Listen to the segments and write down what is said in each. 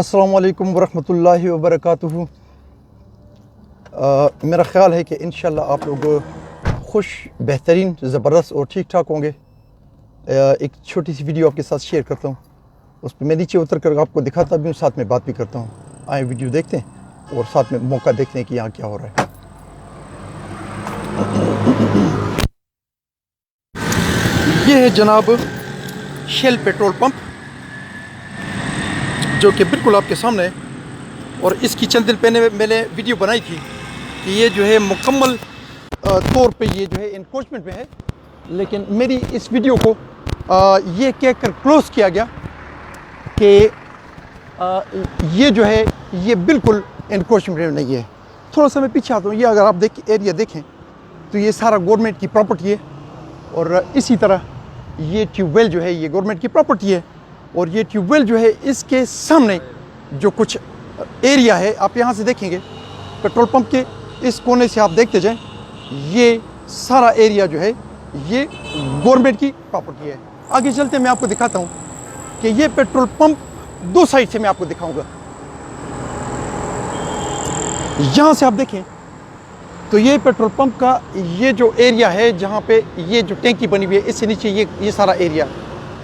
السلام علیکم ورحمۃ اللہ وبرکاتہ۔ میرا خیال ہے کہ انشاءاللہ آپ لوگ خوش، بہترین، زبردست اور ٹھیک ٹھاک ہوں گے۔ ایک چھوٹی سی ویڈیو آپ کے ساتھ شیئر کرتا ہوں، اس پہ میں نیچے اتر کر آپ کو دکھاتا بھی ہوں، ساتھ میں بات بھی کرتا ہوں۔ آئیں ویڈیو دیکھتے ہیں اور ساتھ میں موقع دیکھتے ہیں کہ یہاں کیا ہو رہا ہے۔ یہ ہے جناب شیل پیٹرول پمپ، جو کہ بالکل آپ کے سامنے ہے، اور اس کی چند دن پہلے میں نے ویڈیو بنائی تھی کہ یہ جو ہے مکمل طور پہ یہ جو ہے انکروچمنٹ میں ہے، لیکن میری اس ویڈیو کو یہ کہہ کر کلوز کیا گیا کہ یہ جو ہے یہ بالکل انکروچمنٹ میں نہیں ہے۔ تھوڑا سا میں پیچھے آتا ہوں۔ یہ اگر آپ ایریا دیکھیں تو یہ سارا گورنمنٹ کی پراپرٹی ہے، اور اسی طرح یہ ٹیوب ویل جو ہے یہ گورنمنٹ کی پراپرٹی ہے، اور یہ ٹیوب ویل جو ہے اس کے سامنے جو کچھ ایریا ہے آپ یہاں سے دیکھیں گے، پیٹرول پمپ کے اس کونے سے آپ دیکھتے جائیں، یہ سارا ایریا جو ہے یہ گورنمنٹ کی پراپرٹی ہے۔ آگے چلتے میں آپ کو دکھاتا ہوں کہ یہ پیٹرول پمپ دو سائڈ سے میں آپ کو دکھاؤں گا۔ یہاں سے آپ دیکھیں تو یہ پیٹرول پمپ کا یہ جو ایریا ہے جہاں پہ یہ جو ٹینکی بنی ہوئی ہے، اس سے نیچے یہ سارا ایریا،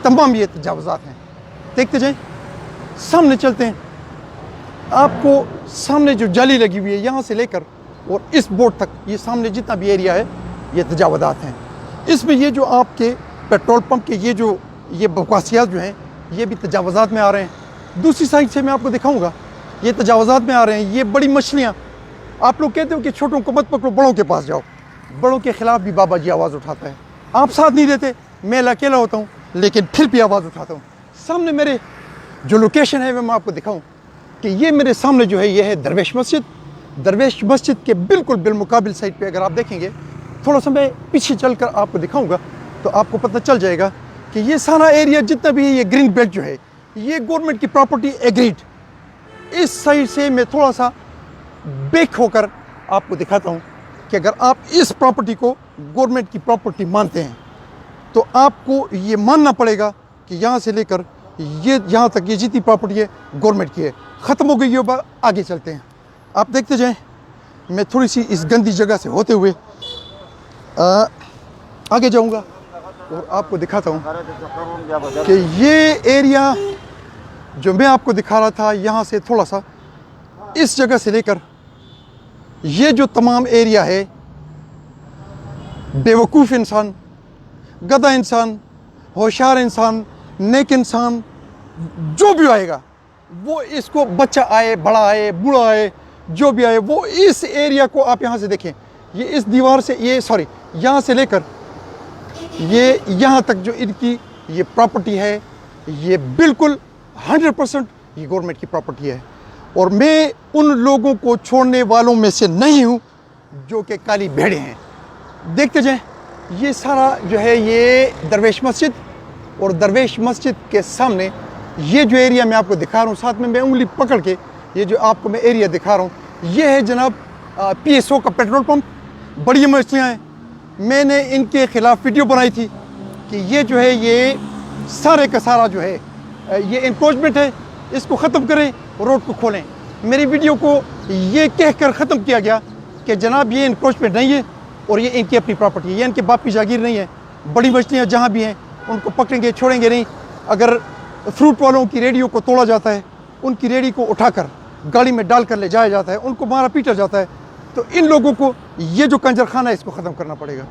تمام یہ تجاوزات ہیں۔ دیکھتے جائیں، سامنے چلتے ہیں۔ آپ کو سامنے جو جالی لگی ہوئی ہے یہاں سے لے کر اور اس بورڈ تک، یہ سامنے جتنا بھی ایریا ہے یہ تجاوزات ہیں۔ اس میں یہ جو آپ کے پیٹرول پمپ کے یہ بکواسیات جو ہیں یہ بھی تجاوزات میں آ رہے ہیں۔ دوسری سائڈ سے میں آپ کو دکھاؤں گا، یہ تجاوزات میں آ رہے ہیں۔ یہ بڑی مچھلیاں، آپ لوگ کہتے ہو کہ چھوٹوں کو مت پکڑو، بڑوں کے پاس جاؤ۔ بڑوں کے خلاف بھی بابا جی آواز اٹھاتا ہے۔ آپ ساتھ نہیں دیتے، میں اکیلا ہوتا ہوں، لیکن پھر بھی آواز اٹھاتا ہوں۔ سامنے میرے جو لوکیشن ہے میں آپ کو دکھاؤں کہ یہ میرے سامنے جو ہے یہ ہے درویش مسجد۔ درویش مسجد کے بالکل بالمقابل سائڈ پہ اگر آپ دیکھیں گے، تھوڑا سا میں پیچھے چل کر آپ کو دکھاؤں گا تو آپ کو پتہ چل جائے گا کہ یہ سارا ایریا جتنا بھی ہے یہ گرین بیلٹ جو ہے یہ گورنمنٹ کی پراپرٹی ایگریڈ۔ اس سائڈ سے میں تھوڑا سا بیک ہو کر آپ کو دکھاتا ہوں کہ اگر آپ اس پراپرٹی کو گورنمنٹ کی پراپرٹی مانتے ہیں تو آپ کو یہ ماننا پڑے گا کہ یہاں سے لے کر یہاں تک یہ جتنی پراپرٹی ہے گورنمنٹ کی ہے۔ ختم ہو گئی یہ بات، آگے چلتے ہیں۔ آپ دیکھتے جائیں، میں تھوڑی سی اس گندی جگہ سے ہوتے ہوئے آگے جاؤں گا اور آپ کو دکھاتا ہوں کہ یہ ایریا جو میں آپ کو دکھا رہا تھا، یہاں سے تھوڑا سا اس جگہ سے لے کر یہ جو تمام ایریا ہے، بیوقوف انسان، گدھا انسان، ہوشیار انسان، نیک انسان جو بھی آئے گا، وہ اس کو، بچہ آئے، بڑا آئے، بوڑھا آئے، جو بھی آئے، وہ اس ایریا کو آپ یہاں سے دیکھیں، یہ اس دیوار سے یہاں سے لے کر یہ یہاں تک جو ان کی یہ پراپرٹی ہے یہ بالکل 100% یہ گورنمنٹ کی پراپرٹی ہے۔ اور میں ان لوگوں کو چھوڑنے والوں میں سے نہیں ہوں جو کہ کالی بھیڑیں ہیں۔ دیکھتے جائیں، یہ سارا جو ہے یہ درویش مسجد، اور درویش مسجد کے سامنے یہ جو ایریا میں آپ کو دکھا رہا ہوں، ساتھ میں انگلی پکڑ کے یہ جو آپ کو میں ایریا دکھا رہا ہوں، یہ ہے جناب PSO کا پیٹرول پمپ۔ بڑی مچھلیاں ہیں، میں نے ان کے خلاف ویڈیو بنائی تھی کہ یہ جو ہے یہ سارے کا سارا جو ہے یہ انکروچمنٹ ہے، اس کو ختم کریں، روڈ کو کھولیں۔ میری ویڈیو کو یہ کہہ کر ختم کیا گیا کہ جناب یہ انکروچمنٹ نہیں ہے اور یہ ان کی اپنی پراپرٹی ہے، یہ ان کے باپ کی جاگیر نہیں ہے۔ بڑی مچھلیاں جہاں بھی ہیں ان کو پکڑیں گے، چھوڑیں گے نہیں۔ اگر فروٹ والوں کی ریڑیوں کو توڑا جاتا ہے، ان کی ریڑھی کو اٹھا کر گاڑی میں ڈال کر لے جایا جاتا ہے، ان کو مارا پیٹا جاتا ہے، تو ان لوگوں کو یہ جو کنجر خانہ ہے اس کو ختم کرنا پڑے گا۔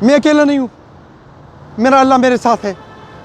میں اکیلا نہیں ہوں، میرا اللہ میرے ساتھ ہے۔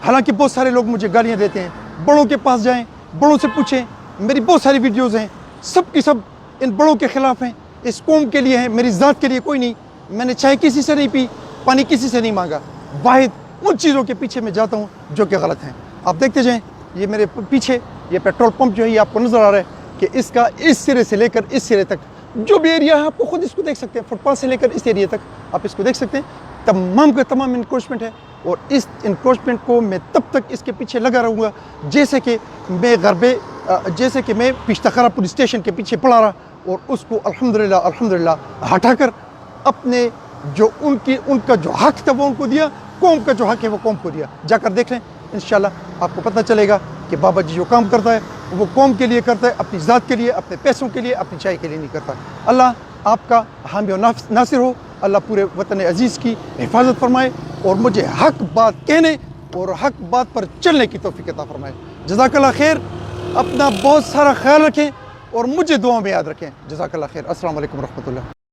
حالانکہ بہت سارے لوگ مجھے گالیاں دیتے ہیں، بڑوں کے پاس جائیں، بڑوں سے پوچھیں، میری بہت ساری ویڈیوز ہیں، سب کی سب ان بڑوں کے خلاف ہیں، اس قوم کے لیے ہیں، میری ذات کے لیے کوئی نہیں۔ میں نے چائے کسی سے نہیں پی، پانی کسی سے نہیں مانگا، واحد ان چیزوں کے پیچھے میں جاتا ہوں جو کہ غلط ہیں۔ آپ دیکھتے جائیں، یہ میرے پیچھے یہ پیٹرول پمپ جو ہے یہ آپ کو نظر آ رہا ہے کہ اس کا اس سرے سے لے کر اس سرے تک جو بھی ایریا ہے آپ کو خود اس کو دیکھ سکتے ہیں، فٹ پاتھ سے لے کر اس ایریا تک آپ اس کو دیکھ سکتے ہیں، تمام کا تمام انکروچمنٹ ہے۔ اور اس انکروچمنٹ کو میں تب تک اس کے پیچھے لگا رہوں گا جیسے کہ میں پیشتخرہ پولیس اسٹیشن کے پیچھے پڑا رہا، اور اس کو الحمدللہ ہٹا کر اپنے جو ان کا جو حق تھا وہ ان کو دیا، قوم کا جو حق ہے وہ قوم کو دیا۔ جا کر دیکھ لیں انشاءاللہ۔ آپ کو پتہ چلے گا کہ بابا جی جو کام کرتا ہے وہ قوم کے لیے کرتا ہے، اپنی ذات کے لیے، اپنے پیسوں کے لیے، اپنی چائے کے لیے نہیں کرتا۔ اللہ آپ کا حامی و ناصر ہو، اللہ پورے وطن عزیز کی حفاظت فرمائے اور مجھے حق بات کہنے اور حق بات پر چلنے کی توفیق عطا فرمائے۔ جزاک اللہ خیر، اپنا بہت سارا خیال رکھیں اور مجھے دعاؤں میں یاد رکھیں۔ جزاک اللہ خیر، السلام علیکم ورحمۃ اللہ۔